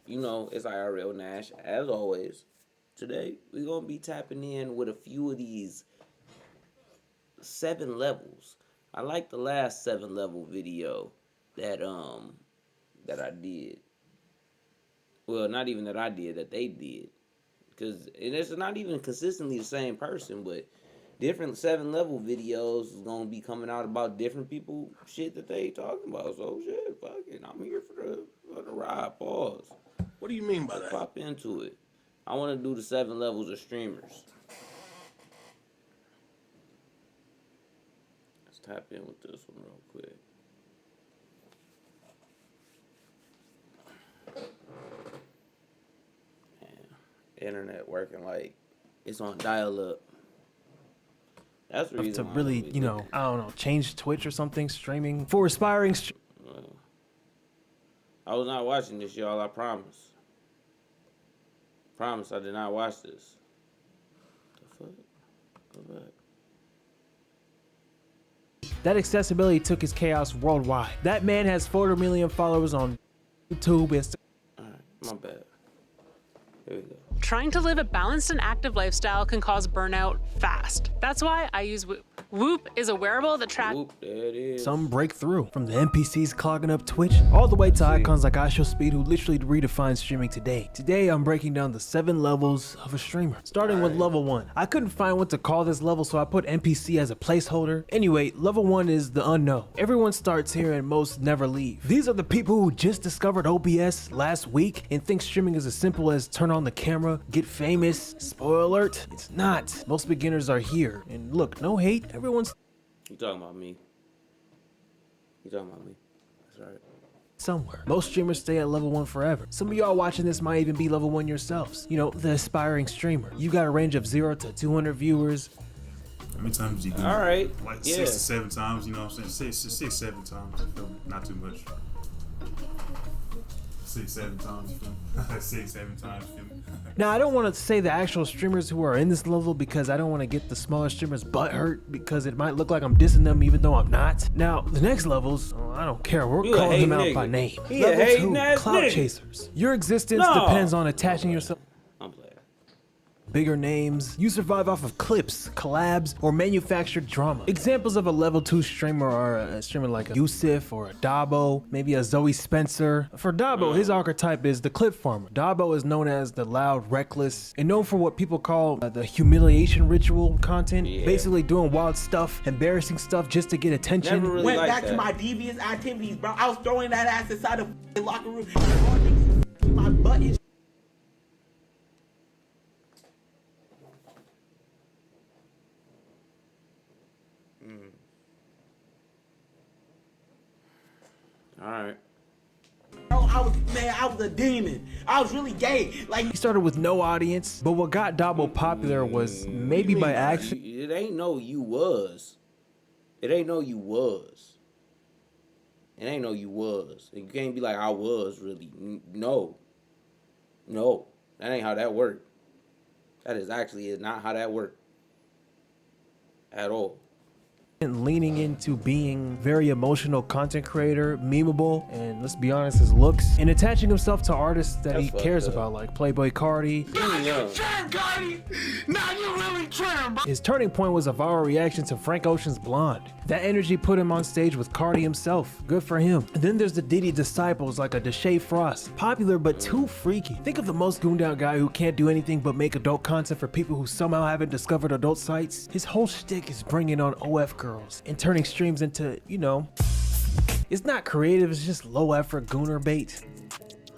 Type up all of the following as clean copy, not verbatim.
You know, it's IRLnash, as always. Today, we're going to be tapping in with a few of these 7 levels. I like the last 7 level video that I did. Well, not even that I did, that they did. Because it's not even consistently the same person, but different 7 level videos is going to be coming out about different people shit that they talking about. So, shit, fuck it. I'm here for the ride. Pause. What do you mean by that? Pop into it. I want to do the 7 levels of streamers. Let's tap in with this one real quick. Internet working like it's on dial-up. That's the reason to really, you know, I don't know, change Twitch or something, streaming for aspiring. I was not watching this, y'all. I promise. Promise, I did not watch this. The fuck? Go back. That accessibility took his chaos worldwide. That man has 400 million followers on YouTube. Alright, my bad. Here we go. Trying to live a balanced and active lifestyle can cause burnout fast. That's why I use Whoop. Whoop is a wearable that tracks There it is. Some breakthrough from the NPCs clogging up Twitch all the way to icons like IShowSpeed, who literally redefined streaming today. Today, I'm breaking down the 7 levels of a streamer, starting with level 1. I couldn't find what to call this level, so I put NPC as a placeholder. Anyway, level 1 is the unknown. Everyone starts here and most never leave. These are the people who just discovered OBS last week and think streaming is as simple as turn on the camera, get famous. Spoiler alert, it's not. Most beginners are here. And look, no hate, everyone's You talking about me? You talking about me? That's right. somewhere. Most streamers stay at level 1 forever. Some of y'all watching this might even be level 1 yourselves. You know, the aspiring streamer. You got a range of 0 to 200 viewers. How many times you do? All right. Like Yeah. 6 to 7 times, you know what I'm saying? 6, 7 times. You feel me? Not too much. 6, 7 times, you feel me? 6, 7 times, you feel me? Now, I don't want to say the actual streamers who are in this level because I don't want to get the smaller streamers butt hurt because it might look like I'm dissing them even though I'm not. Now, the next levels, oh, I don't care. We're You a calling them out hating by nigga. name. He a Level hating 2, ass clout nigga. chasers. Your existence No. depends on attaching yourself. I'm playing. Bigger names. You survive off of clips, collabs, or manufactured drama. Examples of a level 2 streamer are a streamer like a Yusuf or a Dabo, maybe a Zoe Spencer. For Dabo, his archetype is the clip farmer. Dabo is known as the loud, reckless, and known for what people call the humiliation ritual content. Yeah. Basically doing wild stuff, embarrassing stuff just to get attention. Never really Went like back that. to my devious activities, bro. I was throwing that ass inside the f***ing locker room. All niggas my butt and All right. I was a demon. I was really gay. Like He started with no audience, but what got Dabo popular was maybe by accident. It ain't no you was. It ain't no you was. It ain't no you was. You can't be like I was really. No. No. That ain't how that worked. That is not how that worked. At all. Leaning into being very emotional content creator, memeable, and let's be honest, his looks, and attaching himself to artists that That's he fucked cares up. about, like Playboy Cardi. Young. His turning point was a viral reaction to Frank Ocean's Blonde. That energy put him on stage with Cardi himself. Good for him. And then there's the Diddy disciples like a Deshae Frost. Popular but too freaky. Think of the most gooned out guy who can't do anything but make adult content for people who somehow haven't discovered adult sites. His whole shtick is bringing on OF girls and turning streams into, you know, it's not creative, it's just low effort gooner bait.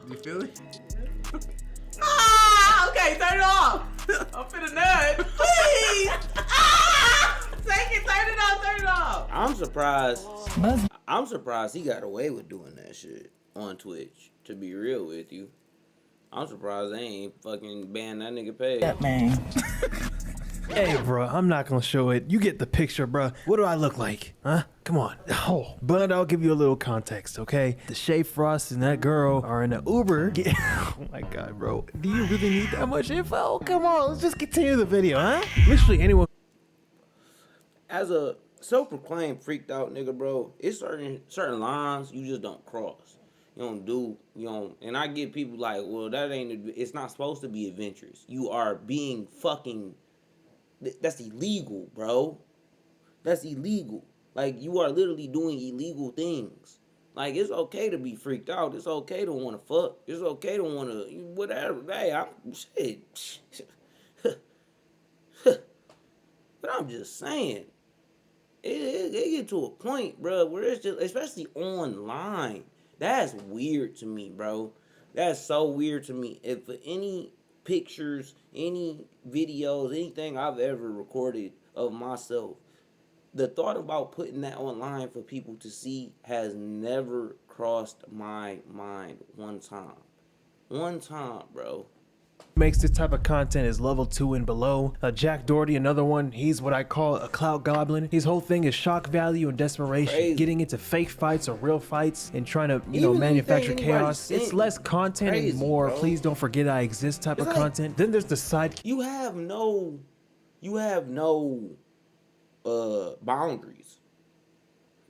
you feel it? Ah, okay, turn it off. I'm finna nut. Please. Ah, take it, turn it off, turn it off. I'm surprised he got away with doing that shit on Twitch, to be real with you. I'm surprised they ain't fucking banned that nigga page. Hey, bro, I'm not gonna show it. You get the picture, bro. What do I look like? Huh? Come on. Oh, but I'll give you a little context, okay? The Shea Frost and that girl are in an Uber. Oh my God, bro. Do you really need that much info? Come on, let's just continue the video, huh? Literally anyone. As a self-proclaimed freaked out nigga, bro, it's certain lines you just don't cross. And I get people like, well, it's not supposed to be adventurous. You are being fucking, that's illegal, bro. That's illegal. Like, you are literally doing illegal things. Like, it's okay to be freaked out. It's okay to want to fuck. It's okay to want to, whatever. Hey, shit. But I'm just saying, it get to a point, bro, where it's just, especially online, that's weird to me, bro. That's so weird to me. If any pictures, any videos, anything I've ever recorded of myself, the thought about putting that online for people to see has never crossed my mind one time. One time, bro. Makes this type of content is level 2 and below. Jack Doherty, another one, he's what I call a clout goblin. His whole thing is shock value and desperation. Crazy. Getting into fake fights or real fights and trying to, Even manufacture anything anybody chaos. sent It's less content crazy, and more, bro. please don't forget I exist type It's of like, content. Then there's the side. You have no boundaries.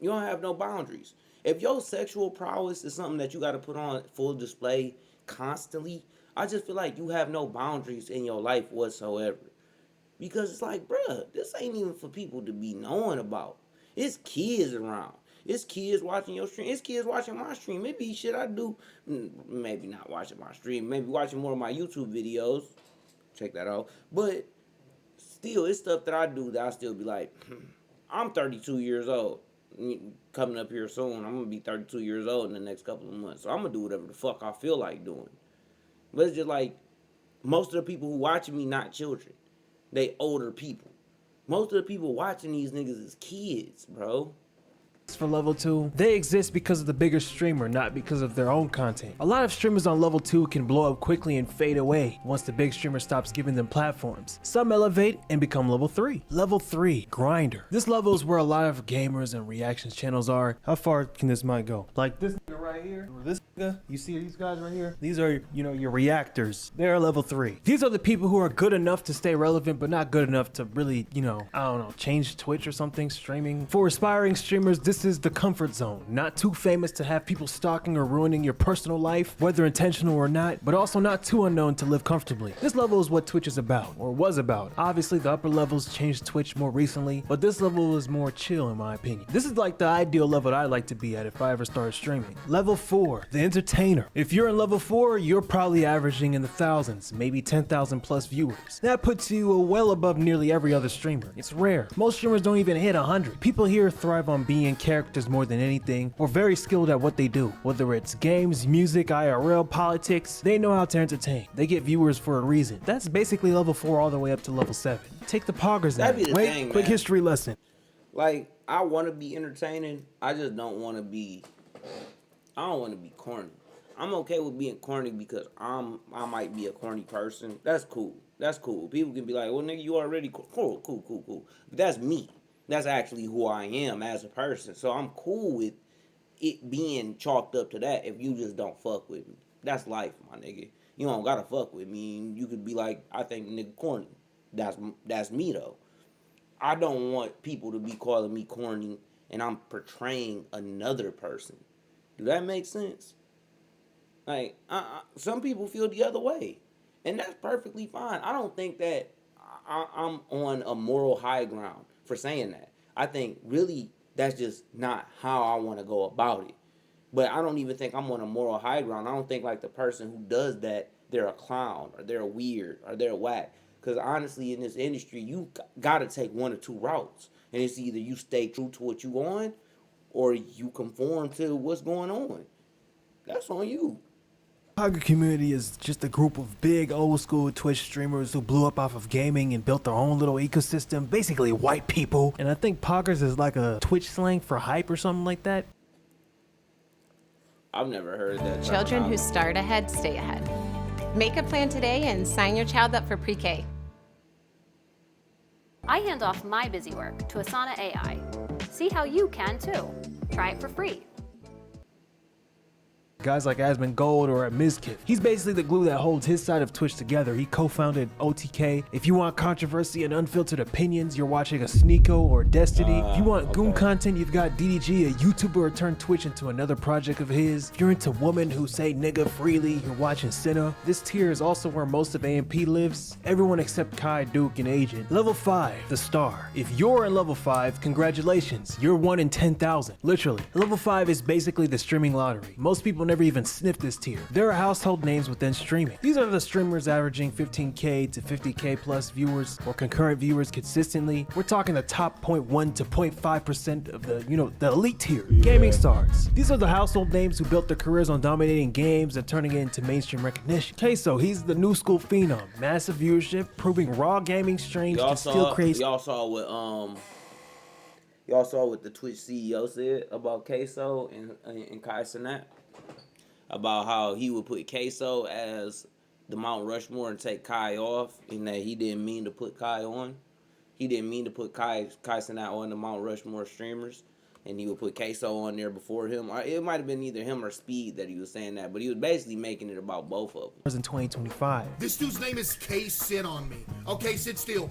You don't have no boundaries. If your sexual prowess is something that you got to put on full display constantly, I just feel like you have no boundaries in your life whatsoever. Because it's like, bruh, this ain't even for people to be knowing about. It's kids around. It's kids watching your stream. It's kids watching my stream. Maybe shit I do, maybe not watching my stream. Maybe watching more of my YouTube videos. Check that out. But still, it's stuff that I do that I still be like, I'm 32 years old. Coming up here soon, I'm going to be 32 years old in the next couple of months. So I'm going to do whatever the fuck I feel like doing. But it's just like, most of the people who watching me not children. They older people. Most of the people watching these niggas is kids, bro. For level 2, they exist because of the bigger streamer, not because of their own content. A lot of streamers on level 2 can blow up quickly and fade away once the big streamer stops giving them platforms. Some elevate and become level 3. Level 3, grinder. This level is where a lot of gamers and reactions channels are. How far can this mic go? Like this nigga right here, or this nigga, you see these guys right here? These are, your reactors. They're level 3. These are the people who are good enough to stay relevant, but not good enough to really, change Twitch or something, streaming. For aspiring streamers, this is the comfort zone. Not too famous to have people stalking or ruining your personal life, whether intentional or not, but also not too unknown to live comfortably. This level is what Twitch is about, or was about. Obviously, the upper levels changed Twitch more recently, but this level is more chill in my opinion. This is like the ideal level that I'd like to be at if I ever started streaming. Level 4, the entertainer. If you're in level 4, you're probably averaging in the thousands, maybe 10,000 plus viewers. That puts you well above nearly every other streamer. It's rare. Most streamers don't even hit 100. People here thrive on being characters more than anything, or very skilled at what they do. Whether it's games, music, IRL, politics, they know how to entertain. They get viewers for a reason. That's basically level 4 all the way up to level 7. Take the poggers That'd now. be the Wait, thing, quick man. history lesson. Like, I want to be entertaining. I just don't want to be, I don't want to be corny. I'm okay with being corny because I might be a corny person. That's cool. That's cool. People can be like, well, nigga, you already cool. Cool. But that's me. That's actually who I am as a person. So I'm cool with it being chalked up to that if you just don't fuck with me. That's life, my nigga. You don't gotta fuck with me. You could be like, I think the nigga corny. That's me, though. I don't want people to be calling me corny and I'm portraying another person. Do that make sense? Like, some people feel the other way. And that's perfectly fine. I don't think that I'm on a moral high ground for saying that. I think really that's just not how I want to go about it. But I don't even think I'm on a moral high ground. I don't think like the person who does that, they're a clown or they're weird or they're whack. Because honestly, in this industry, you got to take one or two routes. And it's either you stay true to what you on or you conform to what's going on. That's on you. Pogger community is just a group of big old school Twitch streamers who blew up off of gaming and built their own little ecosystem, basically white people. And I think Poggers is like a Twitch slang for hype or something like that. I've never heard that. Children who start ahead stay ahead. Make a plan today and sign your child up for pre-K. I hand off my busy work to Asana AI. See how you can too. Try it for free. guys like Asmongold or Mizkif. He's basically the glue that holds his side of Twitch together. He co-founded OTK. If you want controversy and unfiltered opinions, you're watching a Sneeko or Destiny. If you want goon content, you've got DDG, a YouTuber who turned Twitch into another project of his. If you're into women who say nigga freely, you're watching Cinna. This tier is also where most of AMP lives. Everyone except Kai, Duke, and Agent. Level 5, the star. If you're in level 5, congratulations, you're 1 in 10,000. Literally. Level 5 is basically the streaming lottery. Most people never even sniff this tier. There are household names within streaming. These are the streamers averaging 15k to 50k plus viewers or concurrent viewers consistently. We're talking the top 0.1 to 0.5% of the elite tier. Gaming stars. These are the household names who built their careers on dominating games and turning it into mainstream recognition. Queso, he's the new school phenom. Massive viewership, proving raw gaming streams can still create. Y'all saw what the Twitch CEO said about Queso and Kai Cenat? About how he would put Queso as the Mount Rushmore and take Kai off, and that he didn't mean to put Kai on. He didn't mean to put Kai Cenat on the Mount Rushmore streamers, and he would put Queso on there before him. Or it might have been either him or Speed that he was saying that, but he was basically making it about both of them. In 2025. This dude's name is K. Sit on me. Okay, sit still.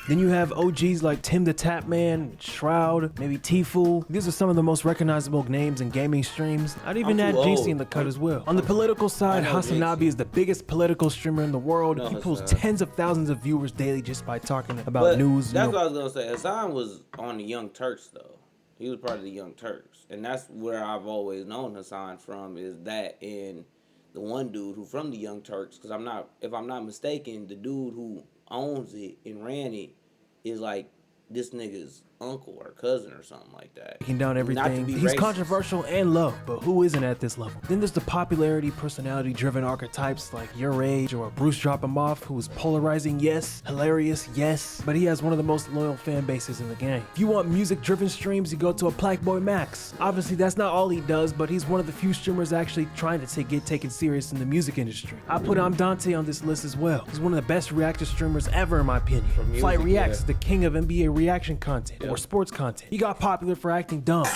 Then you have OGs like Tim the Tap Man, Shroud, maybe Tfue. These are some of the most recognizable names in gaming streams. I'd even add JC in the cut as well. On the political side, Hasanabi is the biggest political streamer in the world. He pulls tens of thousands of viewers daily just by talking about news. That's what I was gonna say. Hassan was on the Young Turks though. He was part of the Young Turks, and that's where I've always known Hassan from. Is that and the one dude who from the Young Turks? Because if I'm not mistaken, the dude who owns it and ran it is like this nigga's uncle or cousin or something like that. Taking down everything. He's racist. Controversial and loved, but who isn't at this level? Then there's the popularity, personality-driven archetypes like Your Age or Bruce Drop 'Em Off, who is polarizing, yes, hilarious, yes, but he has one of the most loyal fan bases in the game. If you want music-driven streams, you go to a Plaqueboy Max. Obviously, that's not all he does, but he's one of the few streamers actually trying to get taken serious in the music industry. I put Dante on this list as well. He's one of the best reactor streamers ever, in my opinion. Flight Reacts, the king of NBA reaction content or sports content. He got popular for acting dumb.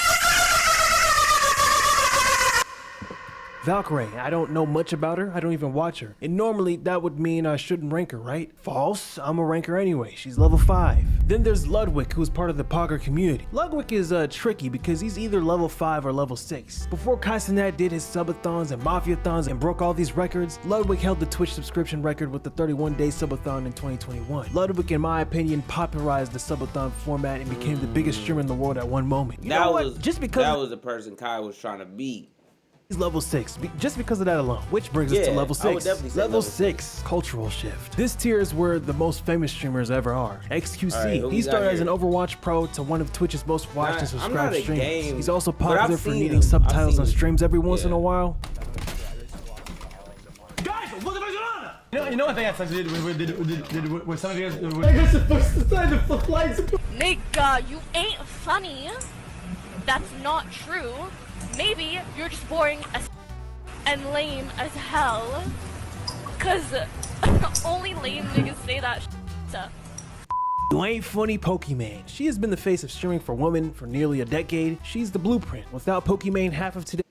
Valkyrie, I don't know much about her. I don't even watch her. And normally that would mean I shouldn't rank her, right? False. I'm a ranker anyway. She's level 5. Then there's Ludwig, who's part of the Pogger community. Ludwig is tricky because he's either level 5 or level 6. Before Kai Cenat did his subathons and mafiathons and broke all these records, Ludwig held the Twitch subscription record with the 31-day subathon in 2021. Ludwig, in my opinion, popularized the subathon format and became the biggest streamer in the world at one moment. That was the person Kai was trying to beat. He's level 6, just because of that alone. Which brings us to level 6. I would definitely say level 6, cultural shift. This tier is where the most famous streamers ever are. XQC, he started as an Overwatch pro to one of Twitch's most watched and subscribed streamers. He's also popular for needing subtitles on streams every once in a while. Guys, what's the You know what I had with some of you guys? I guess supposed to sign the fuck lights. Nigga, you ain't funny. That's not true. Maybe you're just boring as and lame as hell. Cause only lame niggas say that stuff. You ain't funny, Pokimane. She has been the face of streaming for women for nearly a decade. She's the blueprint. Without Pokimane, half of today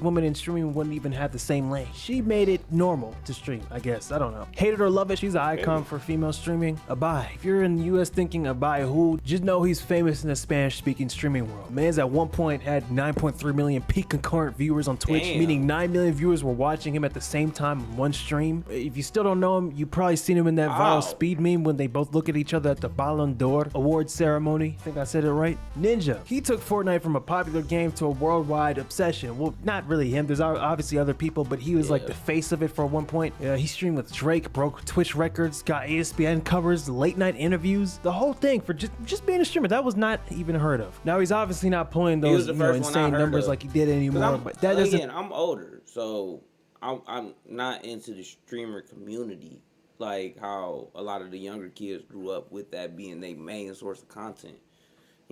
women in streaming wouldn't even have the same lane. She made it normal to stream, I guess. I don't know. Hate it or love it, she's an icon for female streaming. Abai. If you're in the US thinking Abai who, just know he's famous in the Spanish-speaking streaming world. Man's at one point had 9.3 million peak concurrent viewers on Twitch, meaning 9 million viewers were watching him at the same time on one stream. If you still don't know him, you probably seen him in that viral Speed meme when they both look at each other at the Ballon d'Or award ceremony. I think I said it right. Ninja. He took Fortnite from a popular game to a worldwide obsession. Well, not really him. There's obviously other people, but he was like the face of it for one point. He streamed with Drake, broke Twitch records, got ESPN covers, late night interviews, the whole thing for just being a streamer. That was not even heard of. Now he's obviously not pulling those insane numbers like he did anymore. But that doesn't. Again, I'm older, so I'm not into the streamer community like how a lot of the younger kids grew up with that being their main source of content.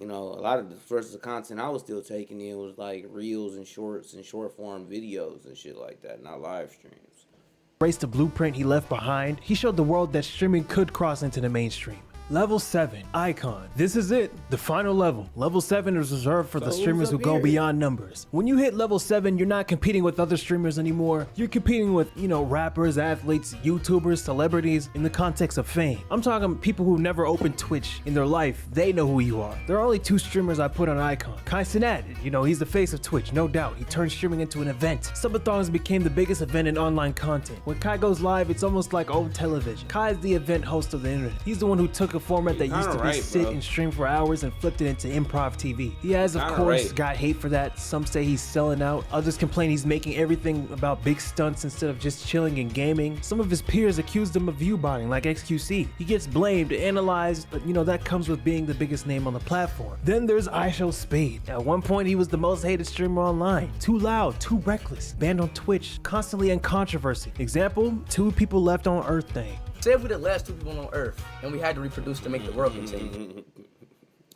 You know, a lot of the first content I was still taking in was like reels and shorts and short form videos and shit like that, not live streams. Embraced the blueprint he left behind, he showed the world that streaming could cross into the mainstream. Level 7, Icon. This is it, the final level. Level 7 is reserved for the streamers who go beyond numbers. When you hit level 7, you're not competing with other streamers anymore. You're competing with, you know, rappers, athletes, YouTubers, celebrities in the context of fame. I'm talking people who never opened Twitch in their life. They know who you are. There are only 2 streamers I put on Icon. Kai Cenat, you know, he's the face of Twitch, no doubt. He turned streaming into an event. Subathons became the biggest event in online content. When Kai goes live, it's almost like old television. Kai is the event host of the internet. He's the one who took a format that used to be sit and stream for hours and flipped it into improv TV. He has, of course, got hate for that. Some say he's selling out. Others complain he's making everything about big stunts instead of just chilling and gaming. Some of his peers accused him of view-botting, like XQC. He gets blamed, analyzed, but you know, that comes with being the biggest name on the platform. Then there's IRLnash. At one point, he was the most hated streamer online. Too loud, too reckless, banned on Twitch, constantly in controversy. Example, 2 people left on Earth thing. Say if we're the last 2 people on Earth, and we had to reproduce to make the world continue.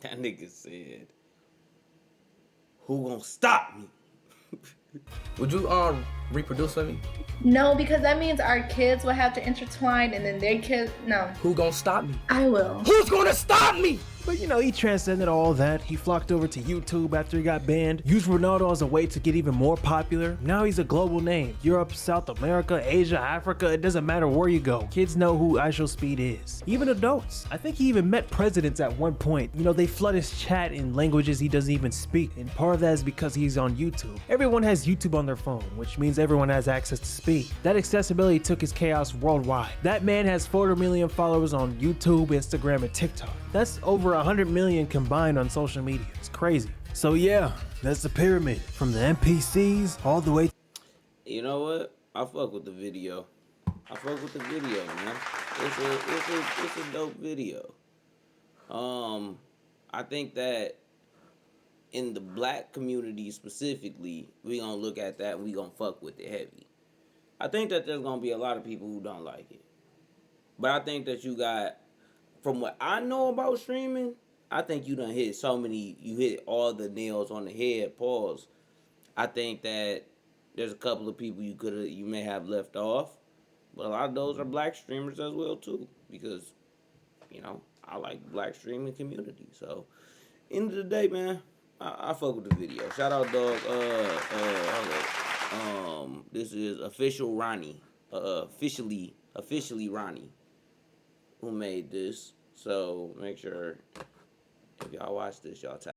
That nigga said, "Who gonna stop me?" Would you reproduce with me? No, because that means our kids will have to intertwine, and then their kids. No. Who gonna stop me? I will. Who's gonna stop me? But you know, he transcended all that. He flocked over to YouTube after he got banned, used Ronaldo as a way to get even more popular. Now he's a global name. Europe, South America, Asia, Africa, it doesn't matter where you go. Kids know who IRLspeed is. Even adults. I think he even met presidents at one point. You know, they flood his chat in languages he doesn't even speak, and part of that is because he's on YouTube. Everyone has YouTube on their phone, which means everyone has access to speed. That accessibility took his chaos worldwide. That man has 400 million followers on YouTube, Instagram, and TikTok. That's over 100 million combined on social media. It's crazy. So yeah, that's the pyramid from the NPCs all the way. You know what? I fuck with the video. I fuck with the video, man. It's a dope video. I think that in the black community specifically, we gonna look at that and we gonna fuck with it heavy. I think that there's gonna be a lot of people who don't like it. But I think that you got, from what I know about streaming, I think you done hit you hit all the nails on the head, pause. I think that there's a couple of people you may have left off, but a lot of those are black streamers as well too, because, you know, I like the black streaming community. So, end of the day, man, I fuck with the video. Shout out, dog. This is official Ronnie, officially Ronnie, who made this. So make sure if y'all watch this, y'all tap.